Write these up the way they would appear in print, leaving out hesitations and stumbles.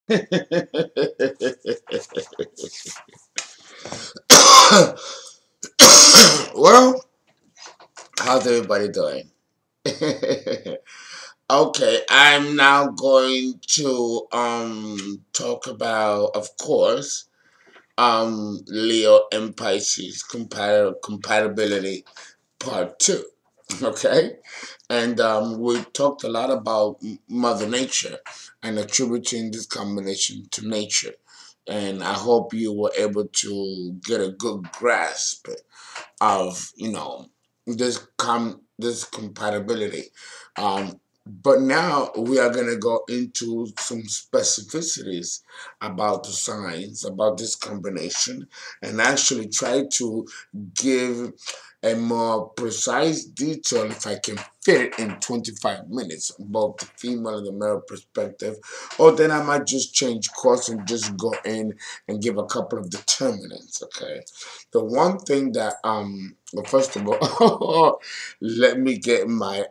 Well, how's everybody doing? Okay, I'm now going to talk about, of course, Leo and Pisces compatibility part two. Okay, and we talked a lot about Mother Nature and attributing this combination to nature, and I hope you were able to get a good grasp of this compatibility. But now we are going to go into some specificities about the signs, about this combination, and actually try to give a more precise detail, if I can fit it in 25 minutes, both the female and the male perspective. Or then I might just change course and just go in and give a couple of determinants, okay? The one thing that, well, first of all, let me get my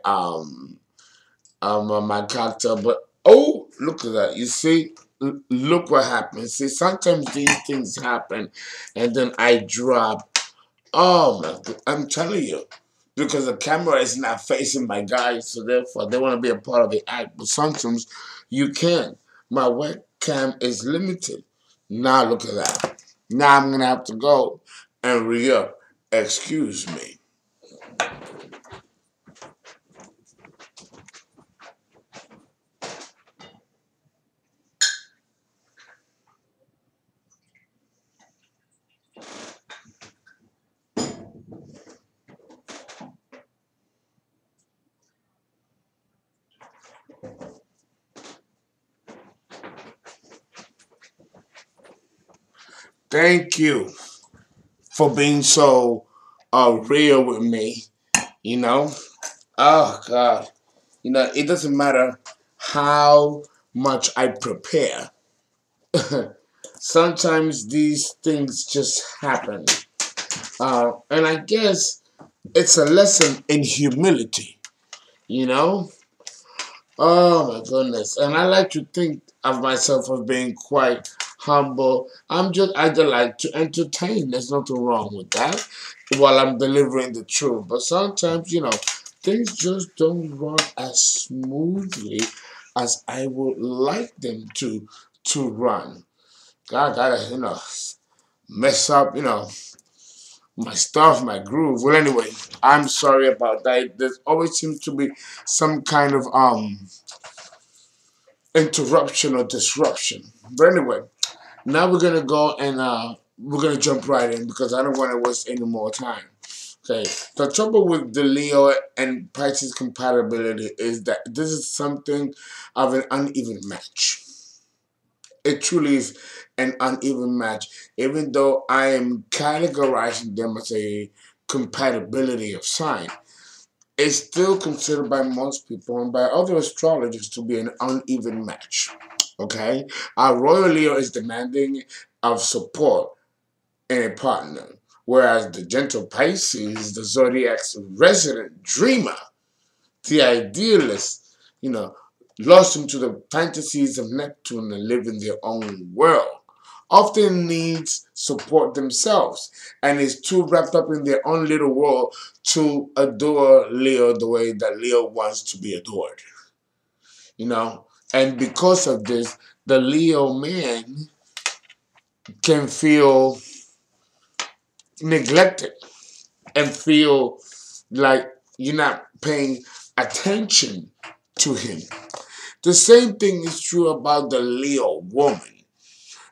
cocktail. But oh, look at that! You see, look what happens. See, sometimes these things happen, and then I drop. Oh my! I'm telling you, because the camera is not facing my guys, so therefore they want to be a part of the act. But sometimes you can. My webcam is limited. Now look at that. Now I'm gonna have to go and re-up. Excuse me. Thank you for being so real with me. You know, oh God, it doesn't matter how much I prepare. Sometimes these things just happen, and I guess it's a lesson in humility. You know, oh my goodness, and I like to think of myself as being quite humble. I just like to entertain. There's nothing wrong with that while I'm delivering the truth. But sometimes, things just don't run as smoothly as I would like them to run. God gotta, mess up, my stuff, my groove. Well, anyway, I'm sorry about that. There always seems to be some kind of interruption or disruption. But anyway, now we're gonna go and we're gonna jump right in because I don't want to waste any more time. Okay, the trouble with the Leo and Pisces compatibility is that this is something of an uneven match. It truly is an uneven match, even though I am categorizing them as a compatibility of sign. It's still considered by most people and by other astrologers to be an uneven match. Okay? Our royal Leo is demanding of support in a partner, whereas the gentle Pisces, the zodiac's resident dreamer, the idealist, lost into the fantasies of Neptune and live in their own world, often needs support themselves and is too wrapped up in their own little world to adore Leo the way that Leo wants to be adored. You know? And because of this, the Leo man can feel neglected and feel like you're not paying attention to him. The same thing is true about the Leo woman.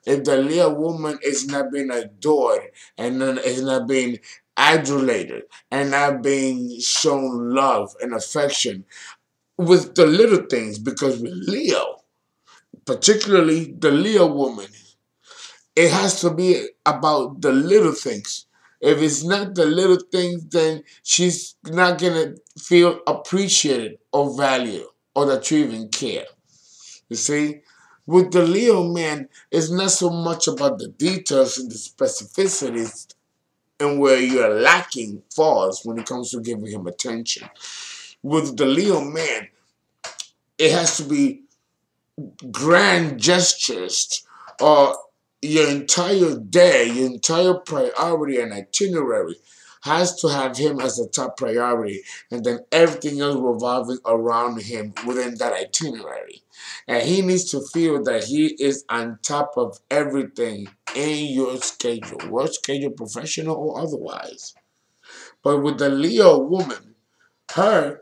If the Leo woman is not being adored and then is not being adulated and not being shown love and affection with the little things, because with Leo, particularly the Leo woman, it has to be about the little things. If it's not the little things, then she's not going to feel appreciated or valued or that you even care. You see? With the Leo man, it's not so much about the details and the specificities and where you're lacking falls when it comes to giving him attention. With the Leo man, it has to be grand gestures, or your entire day, your entire priority and itinerary has to have him as the top priority, and then everything else revolving around him within that itinerary. And he needs to feel that he is on top of everything in your schedule, work schedule, professional or otherwise. But with the Leo woman, her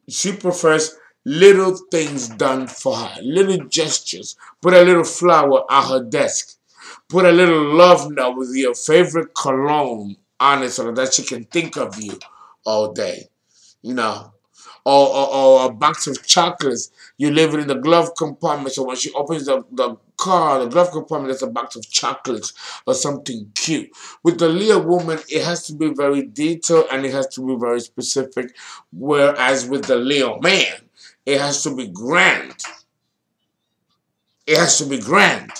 she prefers little things done for her, little gestures. Put a little flower on her desk. Put a little love note with your favorite cologne on it so that she can think of you all day. You know, or a box of chocolates. You leave it in the glove compartment, so when she opens the car, the glove compartment, there's a box of chocolates or something cute. With the Leo woman, it has to be very detailed and it has to be very specific, whereas with the Leo man, it has to be grand. It has to be grand.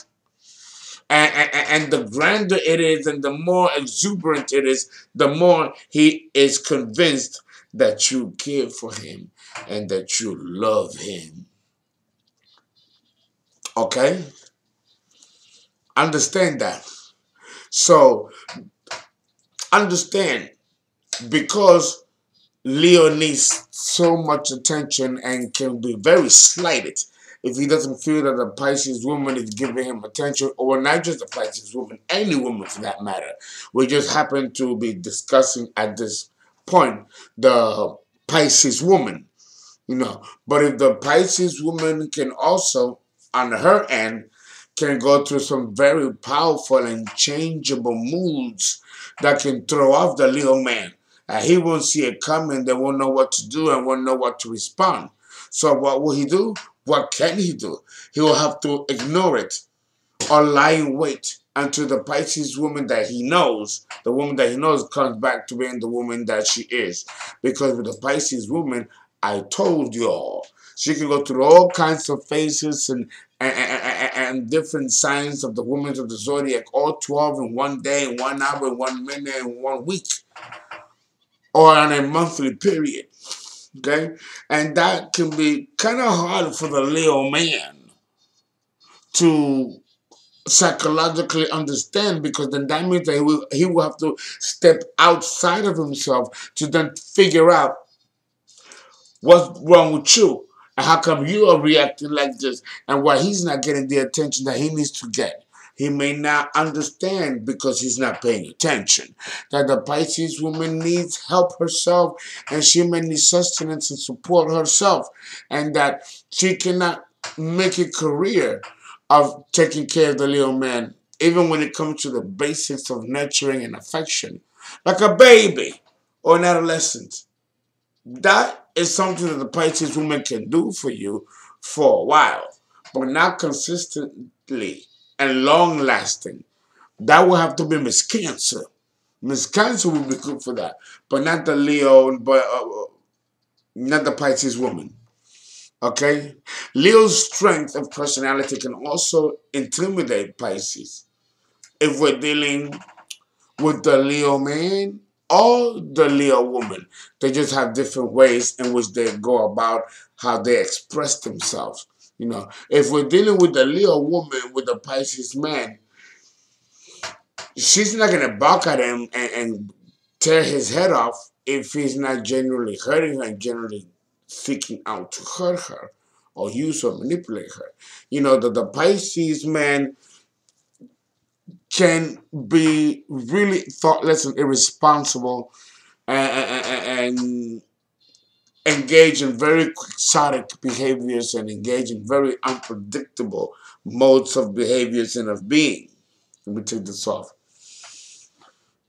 And the grander it is and the more exuberant it is, the more he is convinced that you care for him and that you love him. Okay? Understand that. So, understand, because Leo needs so much attention and can be very slighted if he doesn't feel that the Pisces woman is giving him attention, or not just the Pisces woman, any woman for that matter. We just happen to be discussing at this point the Pisces woman, But if the Pisces woman can also, on her end, can go through some very powerful and changeable moods that can throw off the Leo man. He won't see it coming, they won't know what to do and won't know what to respond. So what will he do? What can he do? He will have to ignore it or lie in wait until the Pisces woman that he knows, the woman that he knows, comes back to being the woman that she is. Because with the Pisces woman, I told you all, she can go through all kinds of phases and different signs of the women of the zodiac, all 12 in one day, in 1 hour, in 1 minute, in 1 week, or on a monthly period. Okay? And that can be kind of hard for the Leo man to psychologically understand, because then that means that he will have to step outside of himself to then figure out what's wrong with you and how come you are reacting like this, and why he's not getting the attention that he needs to get. He may not understand because he's not paying attention that the Pisces woman needs help herself, and she may need sustenance and support herself, and that she cannot make a career of taking care of the Leo man, even when it comes to the basics of nurturing and affection, like a baby or an adolescent. That is something that the Pisces woman can do for you for a while, but not consistently and long lasting. That will have to be Miss Cancer. Miss Cancer will be good for that, but not the Leo, but not the Pisces woman. Okay? Leo's strength of personality can also intimidate Pisces. If we're dealing with the Leo man or the Leo woman, they just have different ways in which they go about how they express themselves. If we're dealing with the Leo woman with the Pisces man, she's not going to bark at him and tear his head off if he's not genuinely hurting her and generally seeking out to hurt her or use or manipulate her. The Pisces man can be really thoughtless and irresponsible and engage in very quixotic behaviors and engage in very unpredictable modes of behaviors and of being. Let me take this off.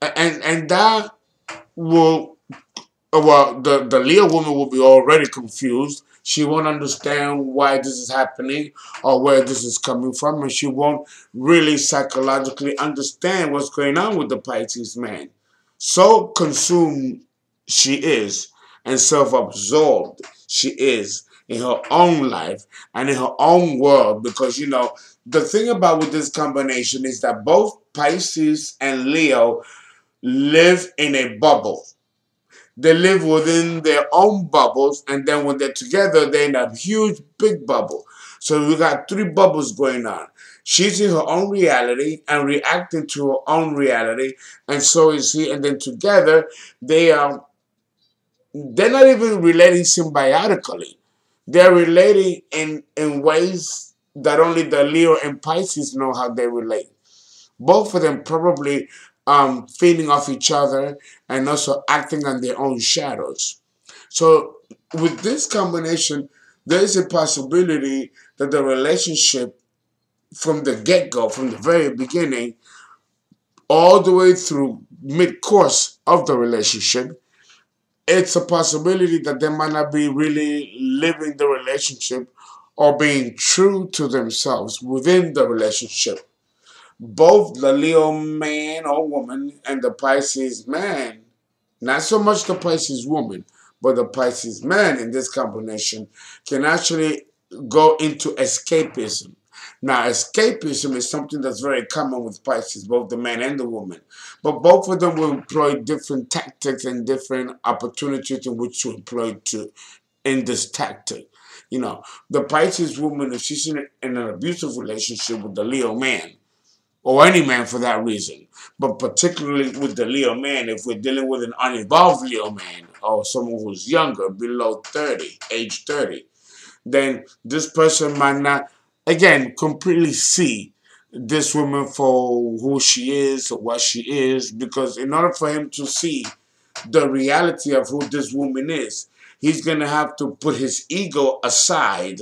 And that will, well, the Leo woman will be already confused. She won't understand why this is happening or where this is coming from, and she won't really psychologically understand what's going on with the Pisces man. So consumed she is and self-absorbed she is in her own life and in her own world, because, the thing about with this combination is that both Pisces and Leo live in a bubble. They live within their own bubbles, and then when they're together, they're in a huge, big bubble. So we got three bubbles going on. She's in her own reality and reacting to her own reality, and so is he. And then together, they're not even relating symbiotically. They're relating in ways that only the Leo and Pisces know how they relate. Both of them probably feeding off each other and also acting on their own shadows. So with this combination, there is a possibility that the relationship from the get-go, from the very beginning, all the way through mid-course of the relationship, it's a possibility that they might not be really living the relationship or being true to themselves within the relationship. Both the Leo man or woman and the Pisces man, not so much the Pisces woman, but the Pisces man in this combination can actually go into escapism. Now, escapism is something that's very common with Pisces, both the man and the woman. But both of them will employ different tactics and different opportunities in which to employ in this tactic. You know, the Pisces woman, if she's in an abusive relationship with the Leo man, or any man for that reason, but particularly with the Leo man, if we're dealing with an unevolved Leo man or someone who's younger, below 30, age 30, then this person might not, again, completely see this woman for who she is or what she is, because in order for him to see the reality of who this woman is, he's going to have to put his ego aside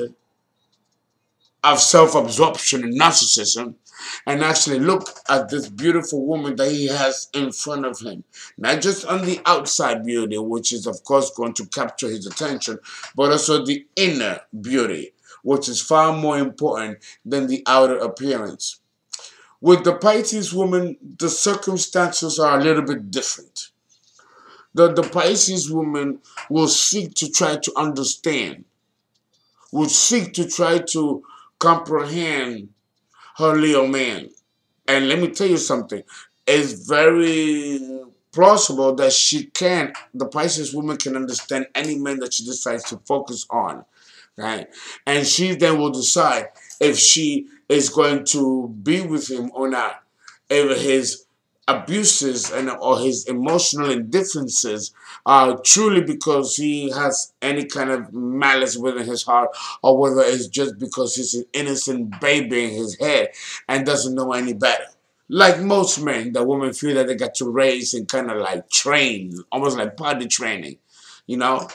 of self-absorption and narcissism and actually look at this beautiful woman that he has in front of him. Not just on the outside beauty, which is of course going to capture his attention, but also the inner beauty, which is far more important than the outer appearance. With the Pisces woman, the circumstances are a little bit different. The Pisces woman will seek to try to understand, will seek to try to comprehend her Leo man. And let me tell you something. It's very plausible that the Pisces woman can understand any man that she decides to focus on. Right? And she then will decide if she is going to be with him or not. If his abuses or his emotional indifferences are truly because he has any kind of malice within his heart, or whether it's just because he's an innocent baby in his head and doesn't know any better. Like most men, the women feel that they got to raise and kind of like train, almost like potty training, you know?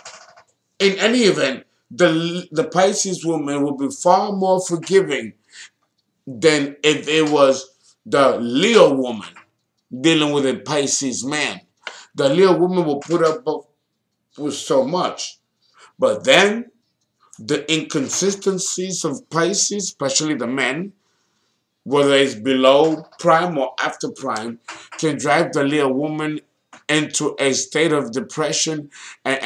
In any event, the Pisces woman will be far more forgiving than if it was the Leo woman dealing with a Pisces man. The Leo woman will put up with so much. But then, the inconsistencies of Pisces, especially the men, whether it's below prime or after prime, can drive the Leo woman into a state of depression and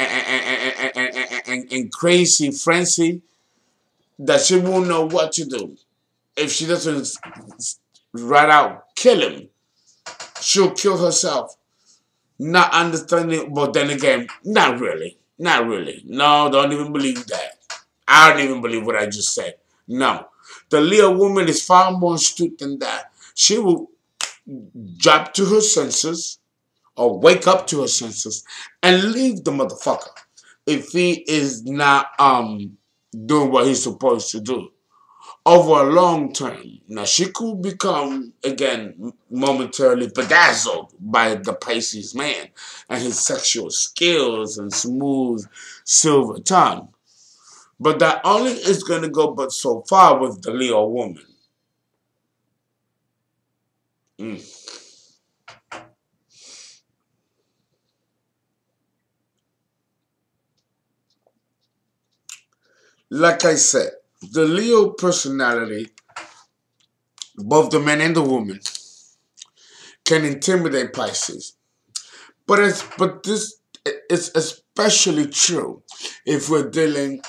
crazy frenzy that she won't know what to do. If she doesn't right out kill him, she'll kill herself. Not understanding, but then again, not really. Not really. No, don't even believe that. I don't even believe what I just said. No. The Leo woman is far more astute than that. She will drop to her senses or wake up to her senses and leave the motherfucker if he is not doing what he's supposed to do over a long term. Now, she could become, again, momentarily bedazzled by the Pisces man and his sexual skills and smooth silver tongue. But that only is going to go but so far with the Leo woman. Like I said, the Leo personality, both the man and the woman, can intimidate Pisces. But this is especially true if we're dealing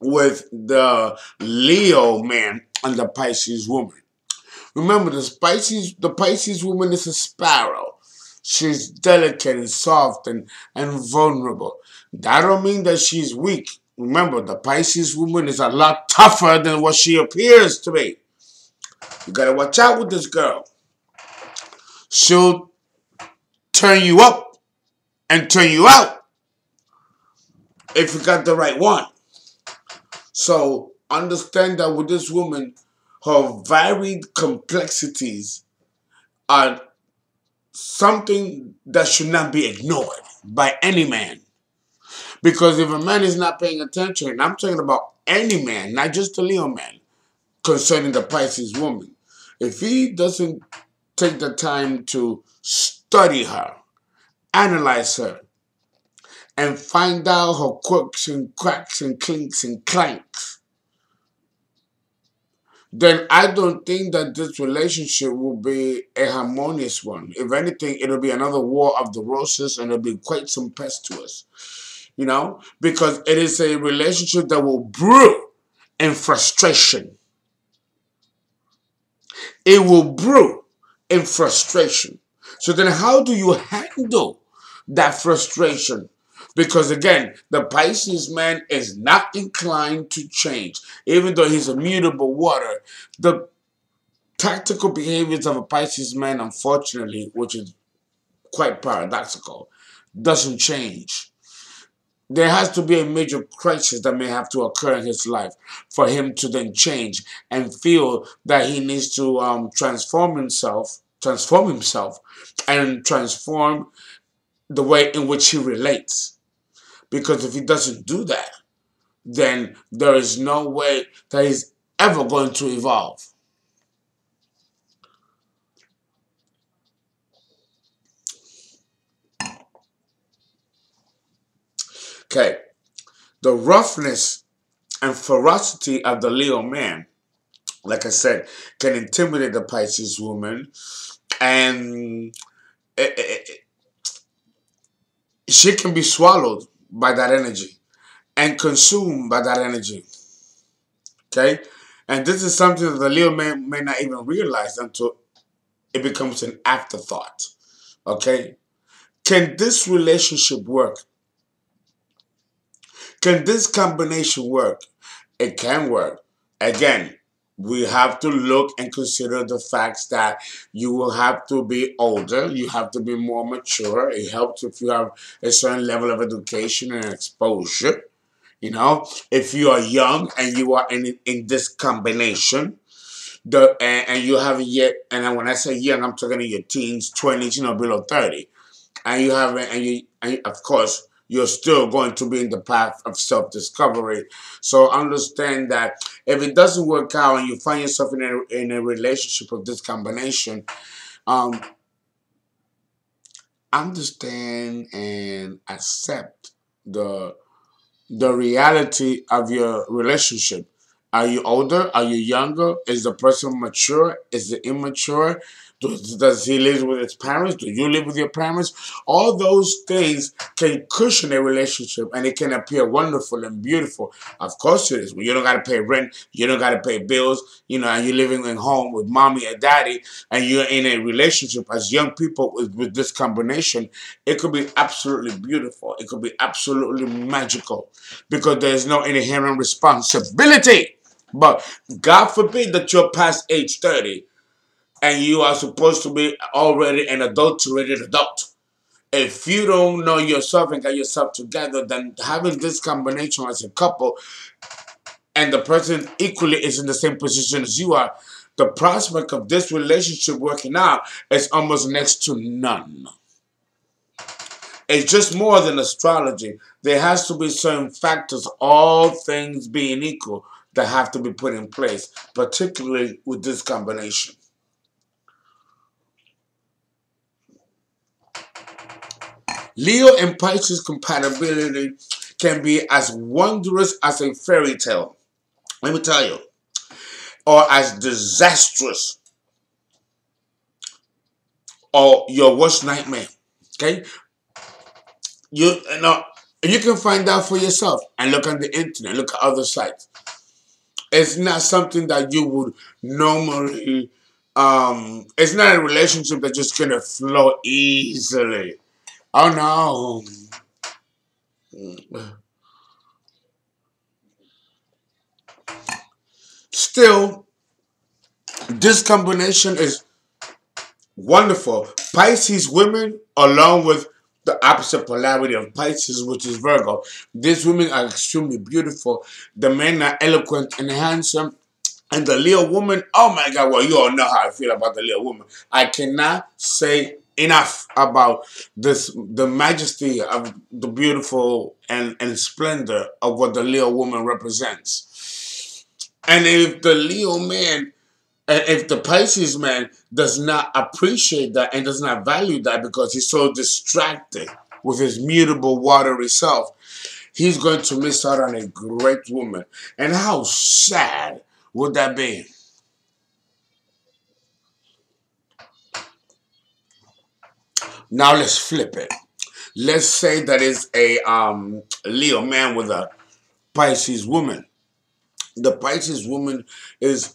with the Leo man and the Pisces woman. Remember, the Pisces woman is a sparrow. She's delicate and soft and vulnerable. That don't mean that she's weak. Remember, the Pisces woman is a lot tougher than what she appears to be. You gotta watch out with this girl. She'll turn you up and turn you out if you got the right one. So understand that with this woman, her varied complexities are something that should not be ignored by any man. Because if a man is not paying attention, and I'm talking about any man, not just the Leo man, concerning the Pisces woman, if he doesn't take the time to study her, analyze her, and find out her quirks and cracks and clinks and clanks, then I don't think that this relationship will be a harmonious one. If anything, it'll be another war of the roses, and it'll be quite tempestuous. You know, because it is a relationship that will brew in frustration. It will brew in frustration. So then how do you handle that frustration? Because again, the Pisces man is not inclined to change. Even though he's immutable water, the tactical behaviors of a Pisces man, unfortunately, which is quite paradoxical, doesn't change. There has to be a major crisis that may have to occur in his life for him to then change and feel that he needs to transform himself, and transform the way in which he relates. Because if he doesn't do that, then there is no way that he's ever going to evolve. Okay, the roughness and ferocity of the Leo man, like I said, can intimidate the Pisces woman, and she can be swallowed by that energy and consumed by that energy. Okay? And this is something that the Leo man may not even realize until it becomes an afterthought. Okay? Can this relationship work? Can this combination work? It can work. Again, we have to look and consider the facts that you will have to be older, you have to be more mature. It helps if you have a certain level of education and exposure. You know, if you are young and you are in this combination, and you haven't yet, and when I say young, I'm talking in your teens, 20s, below 30, and you haven't, and of course, you're still going to be in the path of self-discovery. So understand that if it doesn't work out and you find yourself in a relationship of this combination, um, understand and accept the reality of your relationship. Are you older? Are you younger? Is the person mature? Is it immature? Does he live with his parents? Do you live with your parents? All those things can cushion a relationship, and it can appear wonderful and beautiful. Of course it is. When you don't got to pay rent, you don't got to pay bills, and you're living at home with mommy and daddy, and you're in a relationship as young people with this combination, it could be absolutely beautiful. It could be absolutely magical because there's no inherent responsibility. But God forbid that you're past age 30 and you are supposed to be already an adulterated adult. If you don't know yourself and get yourself together, then having this combination as a couple and the person equally is in the same position as you are, the prospect of this relationship working out is almost next to none. It's just more than astrology. There has to be certain factors, all things being equal, that have to be put in place, particularly with this combination. Leo and Pisces compatibility can be as wondrous as a fairy tale, let me tell you, or as disastrous or your worst nightmare. Okay? You can find out for yourself and look on the internet, look at other sites. It's not something that you would normally, it's not a relationship that's just going to flow easily. Oh no. Still, this combination is wonderful. Pisces women, along with the opposite polarity of Pisces, which is Virgo, these women are extremely beautiful. The men are eloquent and handsome. And the Leo woman, oh my God, well, you all know how I feel about the Leo woman. I cannot say enough about this, the majesty of the beautiful and splendor of what the Leo woman represents. And if the Leo man, and if the Pisces man does not appreciate that and does not value that because he's so distracted with his mutable, watery self, he's going to miss out on a great woman. And how sad would that be? Now let's flip it. Let's say that it's a Leo man with a Pisces woman. The Pisces woman is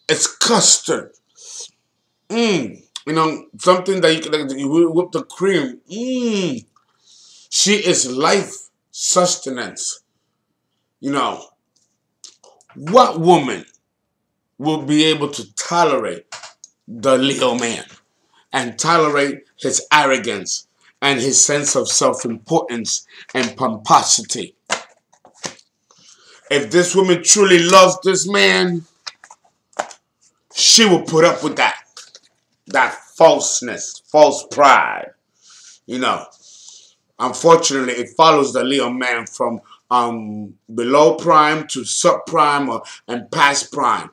it's custard. You know, something that you whip the cream. She is life sustenance. You know, what woman will be able to tolerate the Leo man and tolerate his arrogance and his sense of self-importance and pomposity? If this woman truly loves this man, she will put up with that falseness, false pride. You know, unfortunately, it follows the Leo man from below prime to subprime and past prime.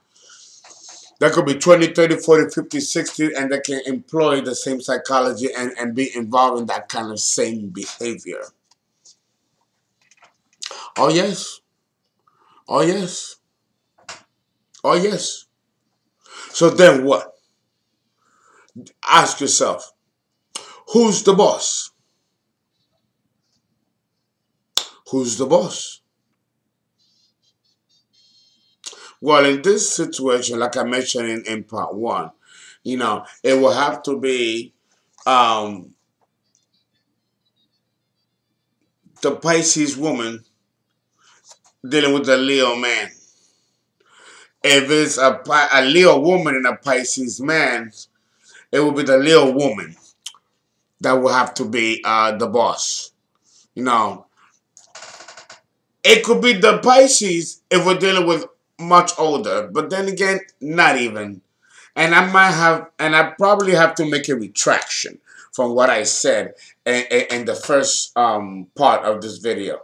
That could be 20, 30, 40, 50, 60, and they can employ the same psychology and be involved in that kind of same behavior. Oh, yes. Oh, yes. Oh, yes. So then what? Ask yourself, who's the boss? Who's the boss? Well, in this situation, like I mentioned in part one, you know, it will have to be um, the Pisces woman dealing with the Leo man. If it's a Leo woman and a Pisces man, it will be the Leo woman that will have to be the boss. You know, it could be the Pisces if we're dealing with much older, but then again, not even. And I probably have to make a retraction from what I said in the first part of this video.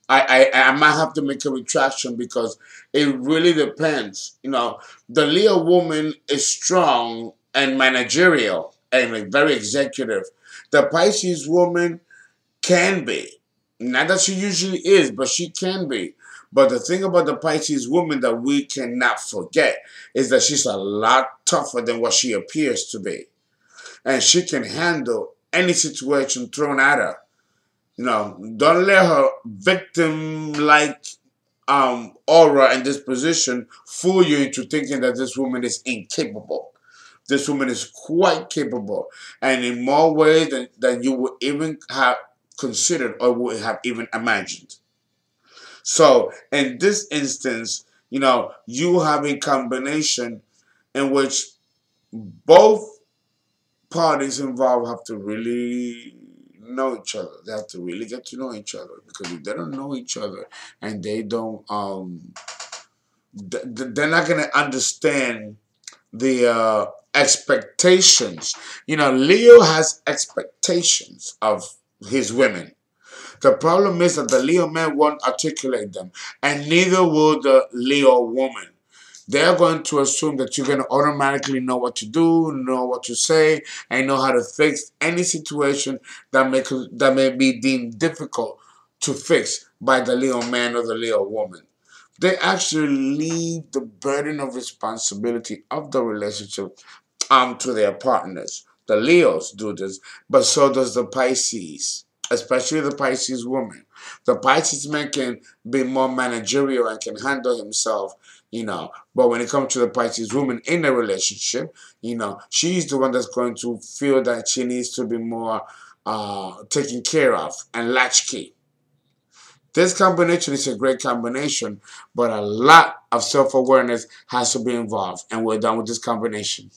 I might have to make a retraction because it really depends. You know, the Leo woman is strong and managerial and like very executive. The Pisces woman can be. Not that she usually is, but she can be. But the thing about the Pisces woman that we cannot forget is that she's a lot tougher than what she appears to be. And she can handle any situation thrown at her. You know, don't let her victim-like aura and disposition fool you into thinking that this woman is incapable. This woman is quite capable, and in more ways than you would even have considered or would have even imagined. So, in this instance, you know, you have a combination in which both parties involved have to really know each other. They have to really get to know each other, because if they don't know each other and they don't they're not going to understand the expectations. You know, Leo has expectations of his women. The problem is that the Leo man won't articulate them, and neither will the Leo woman. They're going to assume that you're going to automatically know what to do, know what to say, and know how to fix any situation that may be deemed difficult to fix by the Leo man or the Leo woman. They actually leave the burden of responsibility of the relationship to their partners. The Leos do this, but so does the Pisces, especially the Pisces woman. The Pisces man can be more managerial and can handle himself, you know. But when it comes to the Pisces woman in a relationship, you know, she's the one that's going to feel that she needs to be more taken care of and latchkey. This combination is a great combination, but a lot of self-awareness has to be involved. And we're done with this combination.